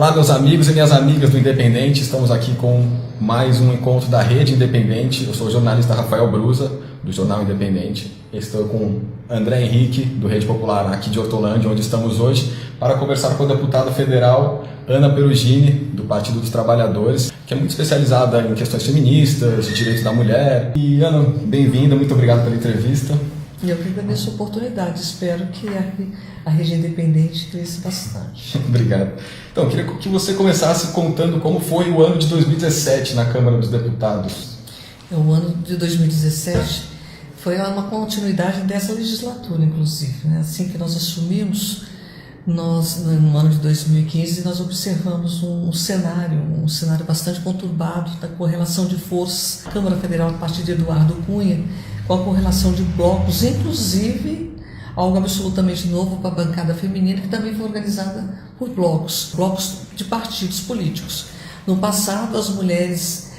Olá, meus amigos e minhas amigas do Independente, estamos aqui com mais um encontro da Rede Independente. Eu sou o jornalista Rafael Brusa, do Jornal Independente. Estou com André Henrique, do Rede Popular, aqui de Hortolândia, onde estamos hoje, para conversar com a deputada federal Ana Perugini, do Partido dos Trabalhadores, que é muito especializada em questões feministas, de direitos da mulher. E, Ana, bem-vinda, muito obrigado pela entrevista. E eu que agradeço a oportunidade, espero que a Rede Independente cresça bastante. Obrigado. Então, eu queria que você começasse contando como foi o ano de 2017 na Câmara dos Deputados. O ano de 2017 foi uma continuidade dessa legislatura, inclusive. Né? Assim que nós assumimos, no ano de 2015, nós observamos um cenário bastante conturbado da correlação de forças. A Câmara Federal, a partir de Eduardo Cunha, com a correlação de blocos, inclusive algo absolutamente novo para a bancada feminina, que também foi organizada por blocos de partidos políticos. No passado, as mulheres,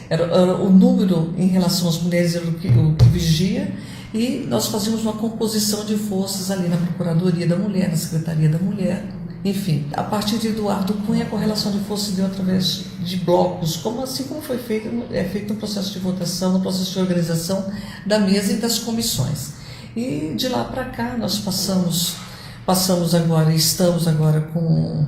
o número em relação às mulheres era o que vigia, e nós fazíamos uma composição de forças ali na Procuradoria da Mulher, na Secretaria da Mulher, enfim. A partir de Eduardo Cunha, a correlação de forças se deu através de blocos, assim como foi feito no processo de votação, no processo de organização da mesa e das comissões. E de lá para cá nós passamos agora, estamos agora com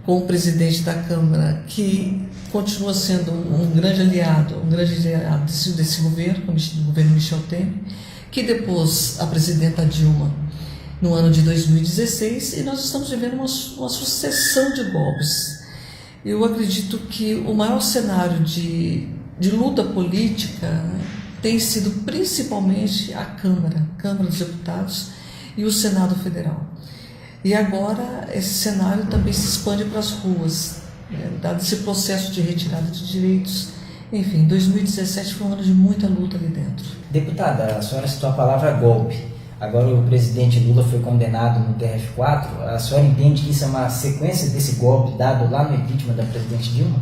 o presidente da Câmara, que continua sendo um grande aliado desse governo, do governo Michel Temer, que depôs a presidenta Dilma no ano de 2016, e nós estamos vivendo uma sucessão de golpes. Eu acredito que o maior cenário de luta política, né, tem sido principalmente a Câmara dos Deputados e o Senado Federal. E agora esse cenário também se expande para as ruas, né, dado esse processo de retirada de direitos. Enfim, 2017 foi um ano de muita luta ali dentro. Deputada, a senhora citou a palavra golpe. Agora o presidente Lula foi condenado no TRF4. A senhora entende que isso é uma sequência desse golpe dado lá no impeachment da presidente Dilma?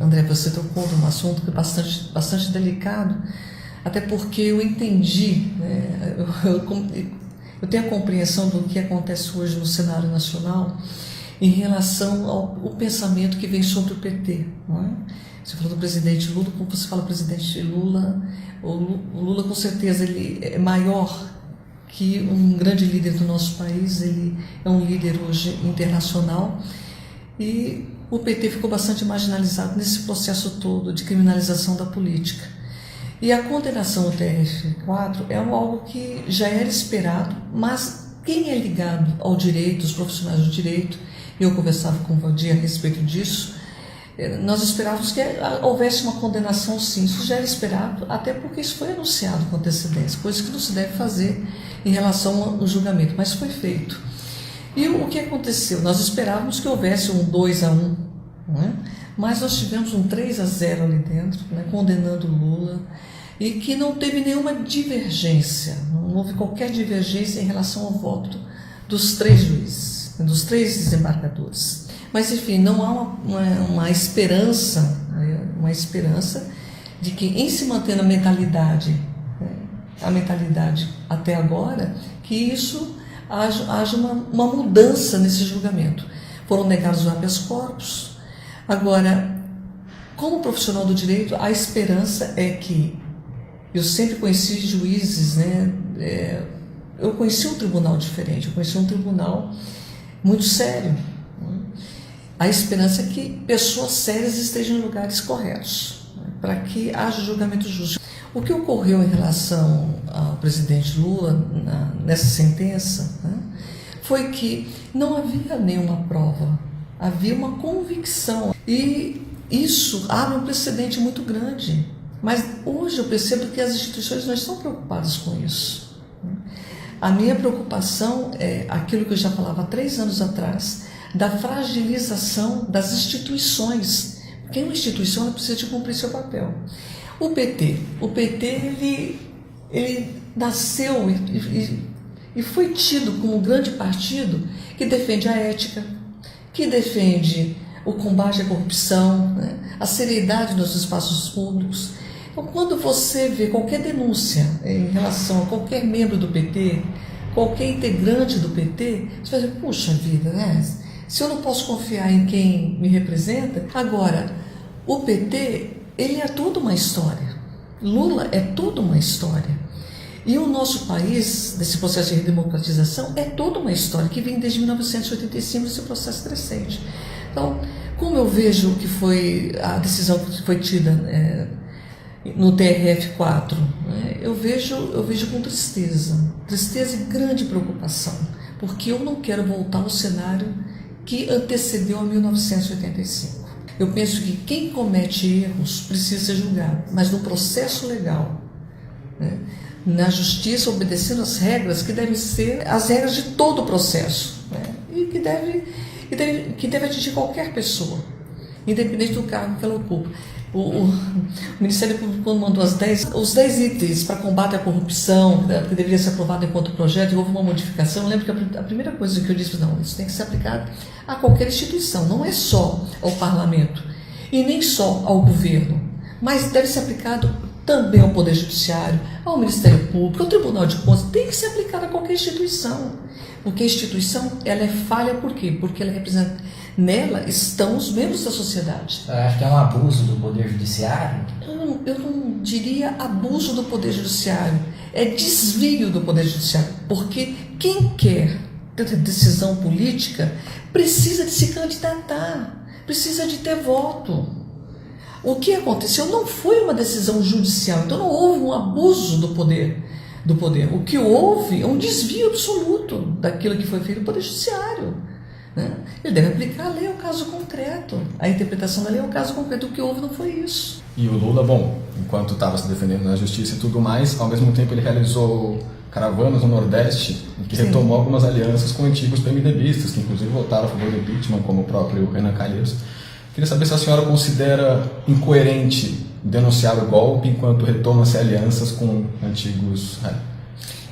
André, você tocou num assunto que é bastante delicado, até porque eu entendi, né, eu tenho a compreensão do que acontece hoje no cenário nacional em relação ao pensamento que vem sobre o PT. Não é? Você falou do presidente Lula, como você fala presidente Lula, o Lula com certeza ele é maior que um grande líder do nosso país, ele é um líder hoje internacional, e o PT ficou bastante marginalizado nesse processo todo de criminalização da política. E a condenação ao TRF4 é algo que já era esperado, mas quem é ligado ao direito, os profissionais do direito, eu conversava com o Valdir a respeito disso, nós esperávamos que houvesse uma condenação, sim, isso já era esperado, até porque isso foi anunciado com antecedência, coisa que não se deve fazer em relação ao julgamento, mas foi feito. E o que aconteceu? Nós esperávamos que houvesse um 2-1, não é? Mas nós tivemos um 3-0 ali dentro, né, condenando o Lula, e que não teve nenhuma divergência, não houve qualquer divergência em relação ao voto dos 3 juízes, dos 3 desembargadores. Mas, enfim, não há uma esperança de que, em se mantendo a mentalidade até agora, que isso haja uma mudança nesse julgamento. Foram negados os habeas corpus. Agora, como profissional do direito, a esperança é que eu sempre conheci juízes, né? Eu conheci um tribunal diferente, eu conheci um tribunal muito sério. A esperança é que pessoas sérias estejam em lugares corretos, né, para que haja julgamento justo. O que ocorreu em relação ao presidente Lula nessa sentença, né, foi que não havia nenhuma prova, havia uma convicção. E isso abre um precedente muito grande. Mas hoje eu percebo que as instituições não estão preocupadas com isso. A minha preocupação é aquilo que eu já falava há 3 anos atrás, da fragilização das instituições, porque uma instituição ela precisa de cumprir seu papel. O PT ele nasceu e foi tido como um grande partido que defende a ética, que defende o combate à corrupção, né, a seriedade nos espaços públicos. Então, quando você vê qualquer denúncia em relação a qualquer membro do PT, qualquer integrante do PT, você vai dizer, puxa vida, né? Se eu não posso confiar em quem me representa, agora, o PT, ele é toda uma história. Lula é toda uma história. E o nosso país, desse processo de redemocratização, é toda uma história que vem desde 1985, esse processo crescente. Então, como eu vejo que foi a decisão que foi tida no TRF4, eu vejo com tristeza e grande preocupação, porque eu não quero voltar ao cenário que antecedeu a 1985. Eu penso que quem comete erros precisa ser julgado, mas no processo legal, na justiça, obedecendo as regras que devem ser as regras de todo o processo, e que deve atingir qualquer pessoa, independente do cargo que ela ocupa. O Ministério Público, quando mandou os 10 itens para combate à corrupção, que deveria ser aprovado enquanto projeto, e houve uma modificação, eu lembro que a primeira coisa que eu disse, não, isso tem que ser aplicado a qualquer instituição, não é só ao parlamento, e nem só ao governo, mas deve ser aplicado também ao Poder Judiciário, ao Ministério Público, ao Tribunal de Contas, tem que ser aplicado a qualquer instituição, porque a instituição, ela é falha por quê? Porque ela representa, nela estão os membros da sociedade. Eu acho que é um abuso do Poder Judiciário? Eu não diria abuso do Poder Judiciário, é desvio do Poder Judiciário, porque quem quer ter decisão política precisa de se candidatar, precisa de ter voto. O que aconteceu não foi uma decisão judicial, então não houve um abuso do poder. O que houve é um desvio absoluto daquilo que foi feito no Poder Judiciário. Ele deve aplicar a lei ao caso concreto. A interpretação da lei ao caso concreto. O que houve não foi isso. E o Lula, enquanto estava se defendendo na justiça e tudo mais, ao mesmo tempo ele realizou caravanas no Nordeste, em que retomou algumas alianças com antigos PMDBistas, que inclusive votaram a favor do impeachment, como o próprio Renan Calheiros. Queria saber se a senhora considera incoerente denunciar o golpe enquanto retoma-se alianças com antigos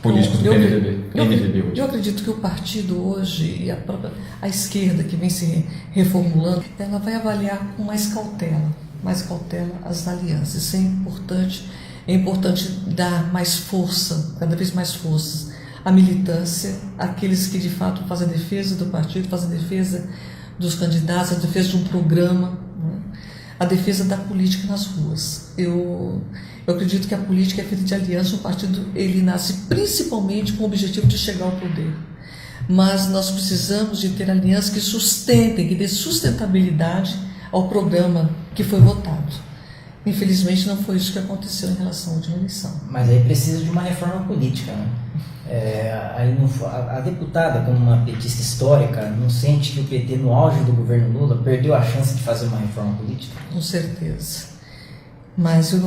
políticos do MDB hoje. Eu acredito que o partido hoje e a esquerda que vem se reformulando, ela vai avaliar com mais cautela as alianças. Isso é importante dar mais força, cada vez mais forças à militância, àqueles que de fato fazem a defesa do partido, fazem a defesa dos candidatos, a defesa de um programa, a defesa da política nas ruas. Eu acredito que a política é feita de aliança, o partido ele nasce principalmente com o objetivo de chegar ao poder. Mas nós precisamos de ter alianças que sustentem, que dê sustentabilidade ao programa que foi votado. Infelizmente não foi isso que aconteceu em relação à última eleição. Mas aí precisa de uma reforma política, a deputada, como uma petista histórica, não sente que o PT, no auge do governo Lula, perdeu a chance de fazer uma reforma política? Com certeza. Mas o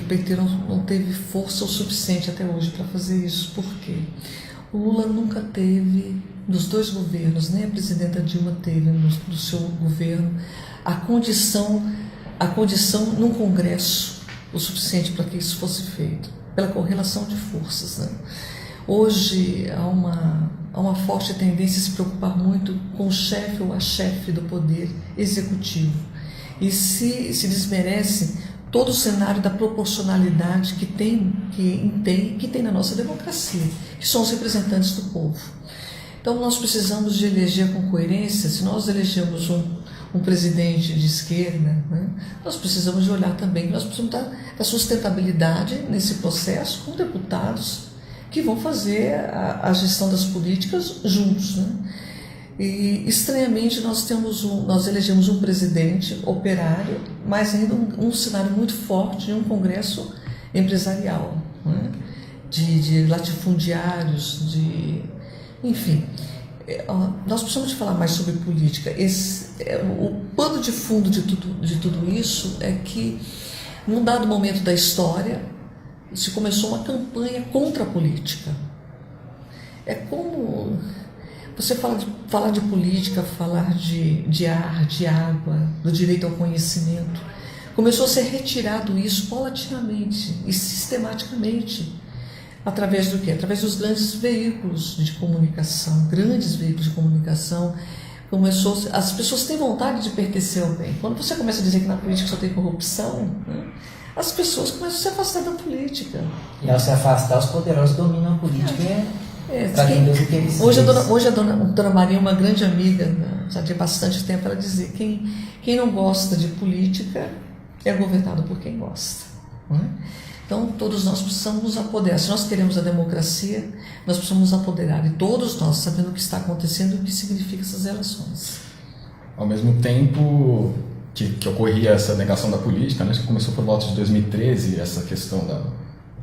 PT não teve força o suficiente até hoje para fazer isso. Por quê? O Lula nunca teve, nos dois governos, nem a presidenta Dilma teve no seu governo, a condição num Congresso o suficiente para que isso fosse feito, pela correlação de forças. Hoje há uma forte tendência a se preocupar muito com o chefe ou a chefe do poder executivo e se desmerece todo o cenário da proporcionalidade que tem na nossa democracia, que são os representantes do povo. Então nós precisamos de eleger com coerência. Se nós elegemos um presidente de esquerda, nós precisamos de olhar também, nós precisamos da sustentabilidade nesse processo com deputados que vão fazer a gestão das políticas juntos. E estranhamente nós elegemos um presidente operário, mas ainda um cenário muito forte de um congresso empresarial, de latifundiários, enfim. Nós precisamos de falar mais sobre política. O pano de fundo de tudo isso é que, num dado momento da história, se começou uma campanha contra a política. É como você falar de política, falar de ar, de água, do direito ao conhecimento. Começou a ser retirado isso paulatinamente e sistematicamente. Através do quê? Através dos grandes veículos de comunicação, as pessoas têm vontade de pertencer ao bem. Quando você começa a dizer que na política só tem corrupção, as pessoas começam a se afastar da política. E ao se afastar, os poderosos dominam a política para atender os interesses. Hoje a dona Maria é uma grande amiga já tinha bastante tempo para dizer, quem não gosta de política é governado por quem gosta. Não é? Então, todos nós precisamos nos apoderar. Se nós queremos a democracia, nós precisamos nos apoderar. E todos nós sabendo o que está acontecendo e o que significa essas relações. Ao mesmo tempo que ocorria essa negação da política, né, que começou por volta de 2013, essa questão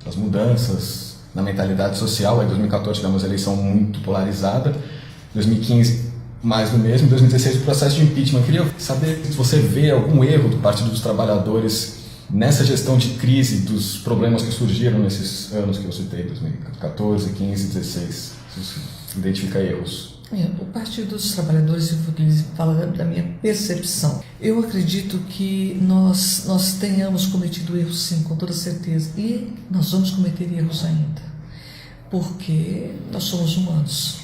das mudanças na mentalidade social. Em 2014 tivemos uma eleição muito polarizada, em 2015 mais do mesmo, em 2016 o processo de impeachment. Eu queria saber se você vê algum erro do Partido dos Trabalhadores nessa gestão de crise, dos problemas que surgiram nesses anos que eu citei, 2014, 15, 16. Você identifica erros? O Partido dos Trabalhadores, eu vou falar da minha percepção. Eu acredito que nós tenhamos cometido erros, sim, com toda certeza. E nós vamos cometer erros ainda, porque nós somos humanos.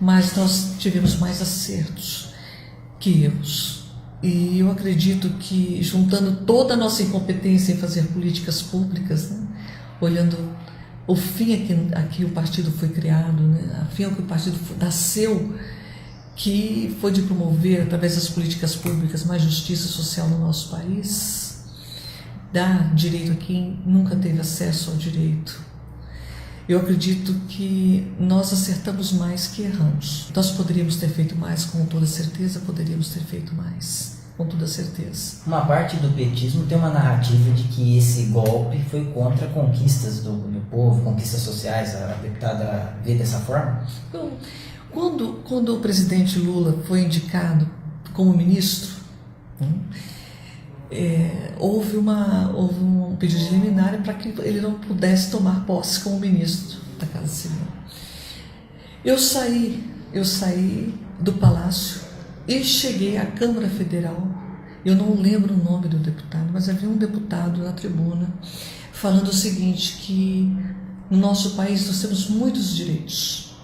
Mas nós tivemos mais acertos que erros. E eu acredito que, juntando toda a nossa incompetência em fazer políticas públicas, né, olhando o fim a que o partido foi criado, né, a fim a que o partido nasceu, que foi de promover, através das políticas públicas, mais justiça social no nosso país, dar direito a quem nunca teve acesso ao direito. Eu acredito que nós acertamos mais que erramos. Nós poderíamos ter feito mais, com toda certeza, poderíamos ter feito mais, com toda certeza. Uma parte do petismo tem uma narrativa de que esse golpe foi contra conquistas do povo, conquistas sociais. A deputada vê dessa forma? Então, quando o presidente Lula foi indicado como ministro, houve um pedido de liminar para que ele não pudesse tomar posse como ministro da Casa Civil. Eu saí do Palácio e cheguei à Câmara Federal. Eu não lembro o nome do deputado, mas havia um deputado na tribuna falando o seguinte, que no nosso país nós temos muitos direitos,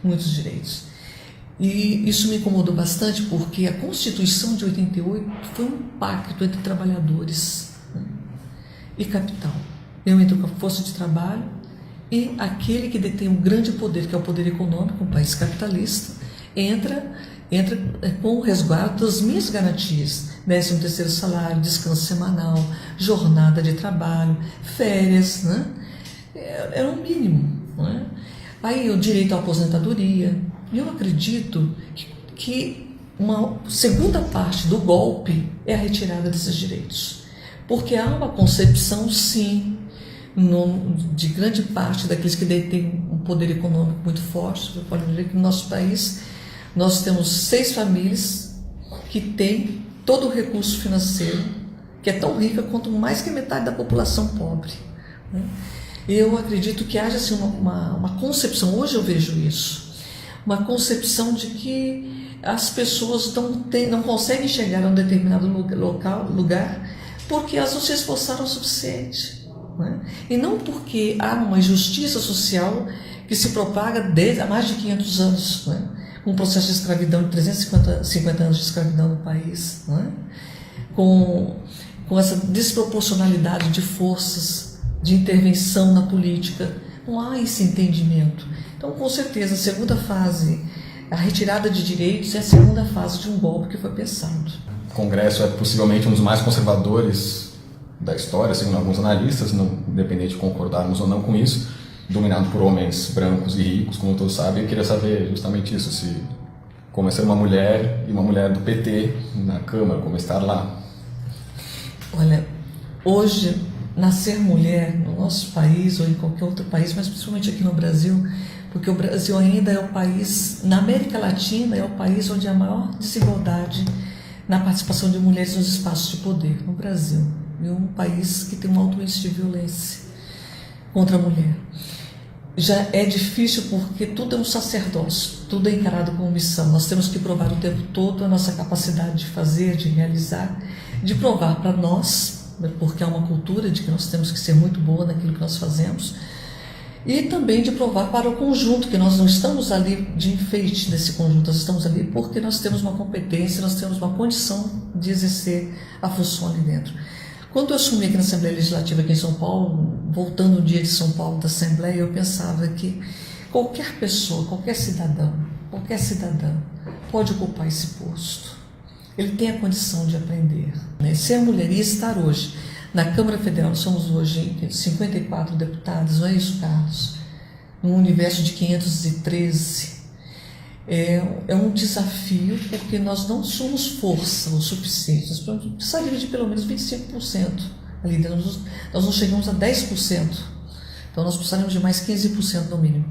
muitos direitos. E isso me incomodou bastante, porque a Constituição de 88 foi um pacto entre trabalhadores, né, e capital. Eu entro com a força de trabalho e aquele que detém um grande poder, que é o poder econômico, um país capitalista, entra com o resguardo das minhas garantias, 13º salário, descanso semanal, jornada de trabalho, férias, né? Era o mínimo, né? Aí o direito à aposentadoria. E eu acredito que uma segunda parte do golpe é a retirada desses direitos. Porque há uma concepção, sim, de grande parte daqueles que detêm um poder econômico muito forte. Você pode ver que no nosso país nós temos 6 famílias que têm todo o recurso financeiro, que é tão rica quanto mais que metade da população pobre, né? Eu acredito que haja assim, uma concepção, hoje eu vejo isso, uma concepção de que as pessoas não conseguem chegar a um determinado lugar porque elas não se esforçaram o suficiente, né? E não porque há uma injustiça social que se propaga há mais de 500 anos, né? Com o processo de escravidão, de 350 anos de escravidão no país, né? Com essa desproporcionalidade de forças de intervenção na política, não há esse entendimento. Então, com certeza, a segunda fase, a retirada de direitos, é a segunda fase de um golpe que foi pensado. O Congresso é possivelmente um dos mais conservadores da história, segundo alguns analistas, independente de concordarmos ou não com isso, dominado por homens brancos e ricos, como todos sabem. Eu queria saber justamente isso, como é ser uma mulher e uma mulher do PT na Câmara, como estar lá. Olha, hoje, nascer mulher no nosso país ou em qualquer outro país, mas principalmente aqui no Brasil, porque o Brasil ainda é o país, na América Latina, é o país onde há a maior desigualdade na participação de mulheres nos espaços de poder, no Brasil. É um país que tem um alto índice de violência contra a mulher. Já é difícil porque tudo é um sacerdócio, tudo é encarado como missão. Nós temos que provar o tempo todo a nossa capacidade de fazer, de realizar, de provar para nós, porque há uma cultura de que nós temos que ser muito boa naquilo que nós fazemos, e também de provar para o conjunto que nós não estamos ali de enfeite desse conjunto, nós estamos ali porque nós temos uma competência, nós temos uma condição de exercer a função ali dentro. Quando eu assumi aqui na Assembleia Legislativa aqui em São Paulo, voltando o dia de São Paulo da Assembleia, eu pensava que qualquer pessoa, qualquer cidadã pode ocupar esse posto. Ele tem a condição de aprender, né? Ser mulher e estar hoje na Câmara Federal, nós somos hoje 54 deputados, não é isso, Carlos? Num universo de 513. É um desafio, porque nós não somos força o suficiente. Nós precisaríamos de pelo menos 25% ali dentro. Nós não chegamos a 10%. Então nós precisaríamos de mais 15% no mínimo.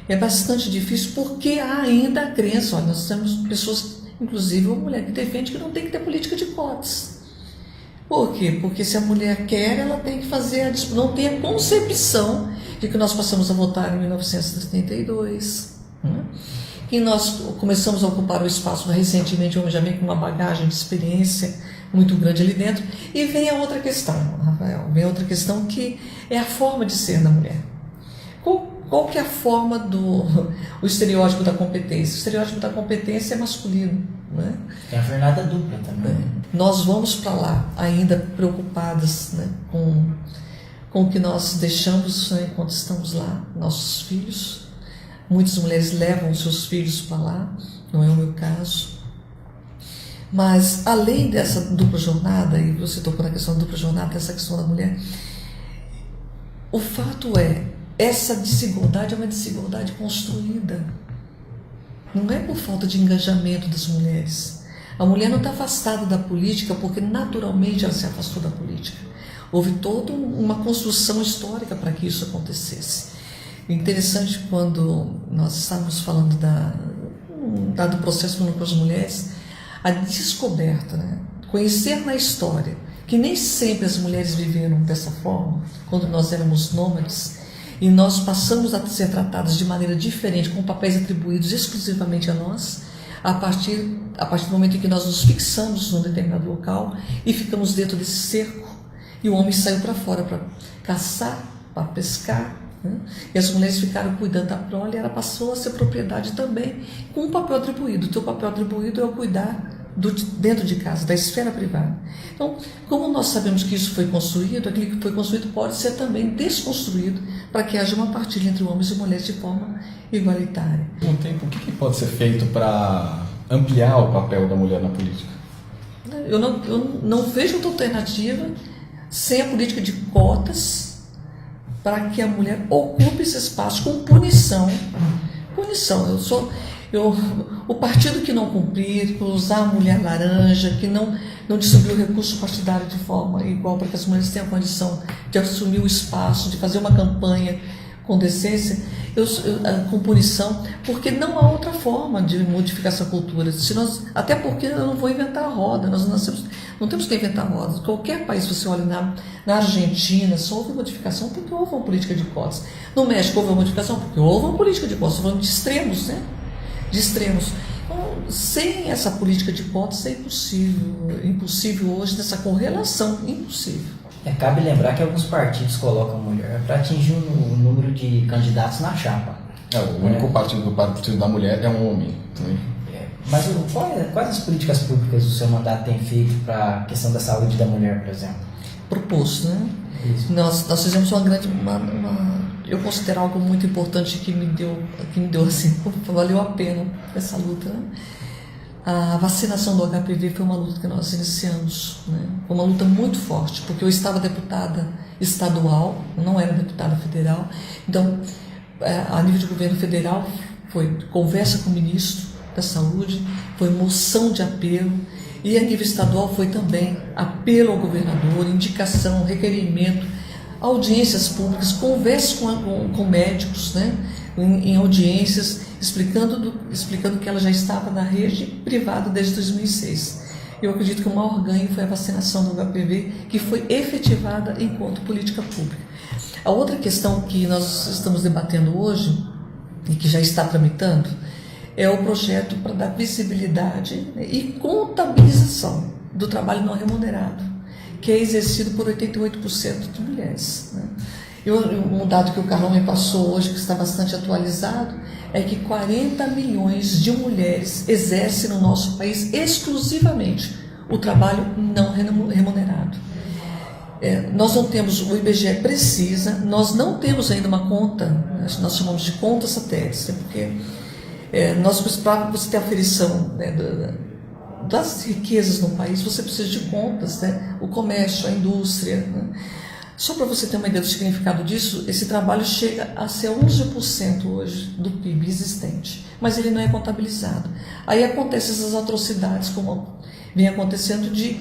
É bastante difícil porque há ainda a crença. Olha, nós temos pessoas, inclusive uma mulher que defende que não tem que ter política de cotas. Por quê? Porque se a mulher quer, ela tem que fazer, não tem a concepção de que nós passamos a votar em 1932. E nós começamos a ocupar o espaço recentemente, o homem já vem com uma bagagem de experiência muito grande ali dentro. E vem a outra questão, Rafael, vem a outra questão que é a forma de ser da mulher. Qual que é a forma o estereótipo da competência? O estereótipo da competência é masculino, né? Tem a jornada dupla também. Nós vamos para lá ainda preocupadas, né, com o que nós deixamos, né, enquanto estamos lá, nossos filhos. Muitas mulheres levam seus filhos para lá, não é o meu caso. Mas, além dessa dupla jornada, e você tocou na questão da dupla jornada, essa questão da mulher, o fato essa desigualdade é uma desigualdade construída. Não é por falta de engajamento das mulheres. A mulher não está afastada da política porque naturalmente ela se afastou da política. Houve toda uma construção histórica para que isso acontecesse. Interessante, quando nós estávamos falando do processo com as mulheres, a descoberta, né? Conhecer na história que nem sempre as mulheres viveram dessa forma, quando nós éramos nômades, e nós passamos a ser tratadas de maneira diferente, com papéis atribuídos exclusivamente a nós, a partir do momento em que nós nos fixamos num determinado local e ficamos dentro desse cerco, e o homem saiu para fora para caçar, para pescar, né? E as mulheres ficaram cuidando da prole, e ela passou a ser propriedade também, com um papel atribuído. O teu papel atribuído é o cuidar dentro de casa, da esfera privada. Então, como nós sabemos que isso foi construído, aquilo que foi construído pode ser também desconstruído para que haja uma partilha entre homens e mulheres de forma igualitária. No tempo, o que pode ser feito para ampliar o papel da mulher na política? Eu não vejo outra alternativa sem a política de cotas para que a mulher ocupe esse espaço com punição. O partido que não cumprir, que usar a mulher laranja, que não distribuir o recurso partidário de forma igual para que as mulheres tenham a condição de assumir o espaço, de fazer uma campanha com decência, com punição, porque não há outra forma de modificar essa cultura. Até porque eu não vou inventar a roda, nós não temos que inventar a roda. Qualquer país, você olha na Argentina, só houve modificação porque houve uma política de cotas. No México houve uma modificação porque houve uma política de cotas. Estou falando de extremos, né? De extremos. Então, sem essa política de cotas é impossível hoje nessa correlação, impossível. Cabe lembrar que alguns partidos colocam mulher para atingir o número de candidatos na chapa. O único partido da mulher é um homem. Mas quais as políticas públicas o seu mandato tem feito para a questão da saúde da mulher, por exemplo? Proposto, né? Nós fizemos eu considero algo muito importante que me deu assim, valeu a pena essa luta, né? A vacinação do HPV foi uma luta que nós iniciamos, né? Foi uma luta muito forte, porque eu estava deputada estadual, eu não era deputada federal, então a nível de governo federal foi conversa com o ministro da Saúde, foi moção de apelo, e a nível estadual foi também apelo ao governador, indicação, requerimento, audiências públicas, conversas com médicos, né, em audiências, explicando que ela já estava na rede privada desde 2006. Eu acredito que o maior ganho foi a vacinação do HPV, que foi efetivada enquanto política pública. A outra questão que nós estamos debatendo hoje, e que já está tramitando, é o projeto para dar visibilidade, né, e contabilização do trabalho não remunerado, que é exercido por 88% de mulheres, né? Um dado que o Carlão me passou hoje, que está bastante atualizado, é que 40 milhões de mulheres exercem no nosso país exclusivamente o trabalho não remunerado. Nós não temos, o IBGE precisa, nós não temos ainda uma conta, nós chamamos de conta satélite, porque Para você ter aferição, né, das riquezas no país, você precisa de contas, né? O comércio, a indústria. Né? Só para você ter uma ideia do significado disso, esse trabalho chega a ser 11% hoje do PIB existente, mas ele não é contabilizado. Aí acontecem essas atrocidades, como vem acontecendo de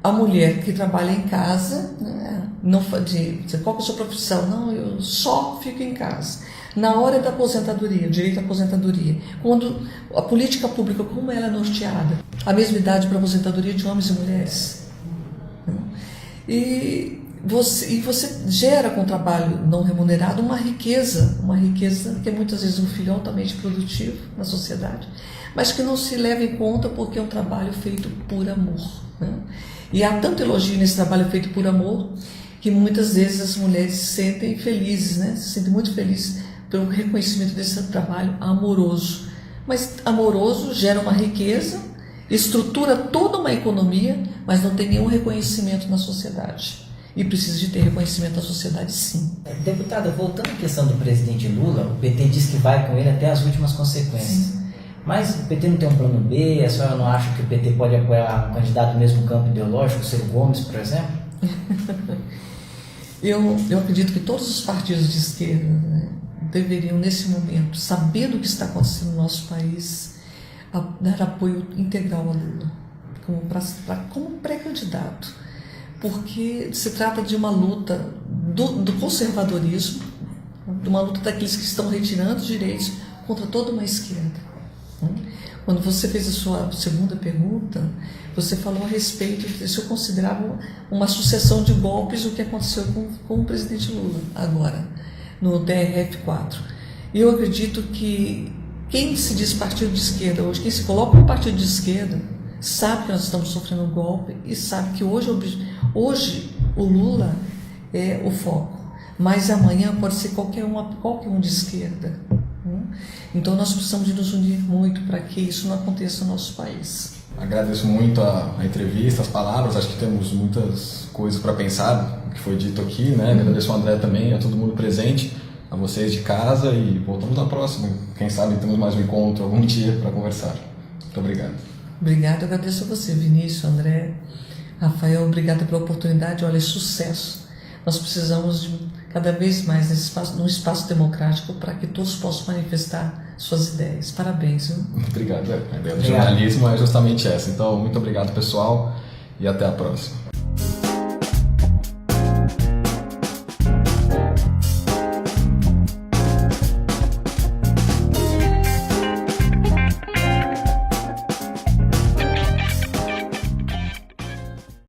a mulher que trabalha em casa, né, não qual que é a sua profissão? Não, eu só fico em casa. Na hora da aposentadoria, direito à aposentadoria, quando a política pública, como ela é norteada, a mesma idade para aposentadoria de homens e mulheres. E você gera com o trabalho não remunerado uma riqueza que muitas vezes um filho altamente produtivo na sociedade, mas que não se leva em conta porque é um trabalho feito por amor. Né? E há tanto elogio nesse trabalho feito por amor que muitas vezes as mulheres se sentem felizes, né? Se sentem muito felizes pelo reconhecimento desse trabalho amoroso. Mas amoroso gera uma riqueza, estrutura toda uma economia, mas não tem nenhum reconhecimento na sociedade. E precisa de ter reconhecimento da sociedade, sim. Deputada, voltando à questão do presidente Lula, o PT diz que vai com ele até as últimas consequências. Sim. Mas o PT não tem um plano B? A senhora não acha que o PT pode apoiar um candidato do mesmo campo ideológico, o Ciro Gomes, por exemplo? Eu acredito que todos os partidos de esquerda, né, deveriam, nesse momento, sabendo o que está acontecendo no nosso país, dar apoio integral a Lula, como pré-candidato. Porque se trata de uma luta do conservadorismo, de uma luta daqueles que estão retirando os direitos contra toda uma esquerda. Quando você fez a sua segunda pergunta, você falou a respeito de se eu considerava uma sucessão de golpes o que aconteceu com o presidente Lula agora, no TRF4. E eu acredito que quem se diz partido de esquerda hoje, quem se coloca como partido de esquerda, sabe que nós estamos sofrendo um golpe e sabe que hoje o Lula é o foco, mas amanhã pode ser qualquer um de esquerda. Então nós precisamos de nos unir muito para que isso não aconteça no nosso país. Agradeço muito a entrevista, as palavras, acho que temos muitas coisas para pensar, o que foi dito aqui, né? Agradeço ao André também, a todo mundo presente, a vocês de casa e voltamos na próxima. Quem sabe temos mais um encontro algum dia para conversar. Muito obrigado. Obrigada, agradeço a você, Vinícius, André, Rafael, obrigada pela oportunidade, olha, sucesso. Nós precisamos de cada vez mais num espaço democrático para que todos possam manifestar suas ideias. Parabéns. Viu? Obrigado. A ideia do jornalismo é justamente essa. Então, muito obrigado, pessoal, e até a próxima.